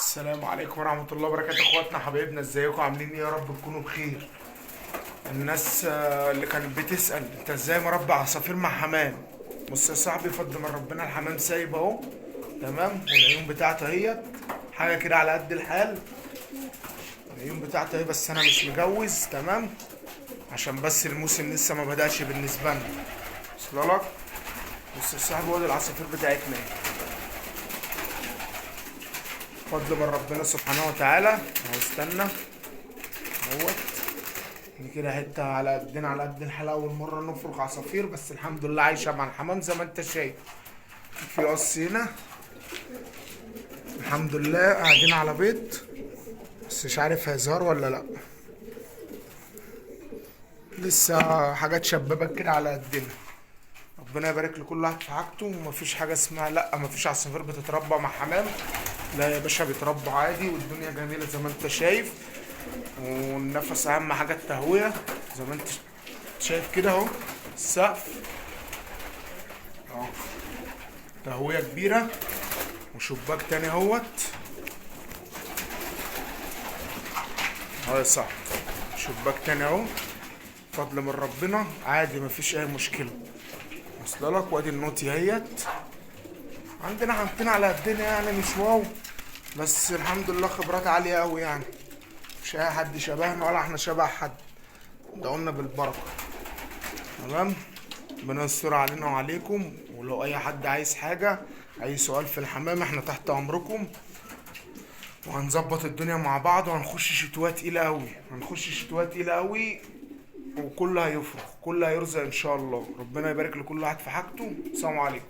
السلام عليكم ورحمة الله وبركاته، اخواتنا حبايبنا، ازيكم عاملين ايه؟ يا رب تكونوا بخير. الناس اللي كانت بتسأل انت ازاي مربي عصافير مع حمام. بص يا صاحبي، فضل من ربنا الحمام سايب اهو، تمام، والعيون بتاعته اهيت حاجة كده على قد الحال. العيون بتاعته اهي، بس انا مش مجوز، تمام، عشان بس الموسم لسه ما بدأش بالنسبة لنا. وصل لك؟ بص يا صاحبي، وادي العصافير بتاعتنا اهي. فضل من ربنا سبحانه وتعالى اهو. استنى اهوت، دي كده حته على قدنا على قد الحلقه. اول مره نفرق عصافير، بس الحمد لله عايشه مع الحمام زي ما انت شايف. في قص هنا، الحمد لله قاعدين على بيض، بس مش عارف هيظهر ولا لا. لسه حاجات شبابه كده على قدنا. ربنا يبارك لكل واحد في حاجته، ومفيش حاجه اسمها لا مفيش عصافير بتتربى مع حمام. لا يا باشا، بيتربوا عادي والدنيا جميله زي ما انت شايف. والنفس اهم حاجه، التهويه زي ما انت شايف كده اهو. السقف اهو، تهويه كبيره، وشباك تاني اهوت اهو يا صاحبي. شباك تاني اهو، فضل من ربنا عادي مفيش اي مشكله. وصل لك؟ وادي النوتي اهيت. عندنا حاجتين على قدنا يعني، مش واو، بس الحمد لله خبرات عاليه قوي يعني. مش اي حد شبهنا ولا احنا شبه حد، ده قلنا بالبركه. تمام، ربنا يستر علينا وعليكم. ولو اي حد عايز حاجه، اي سؤال في الحمام، احنا تحت امركم، وهنظبط الدنيا مع بعض. وهنخش شتوات تقيله قوي، هنخش شتوات تقيله قوي، وكله هيفرح، كله هيرزق ان شاء الله. ربنا يبارك لكل واحد في حاجته. السلام عليكم.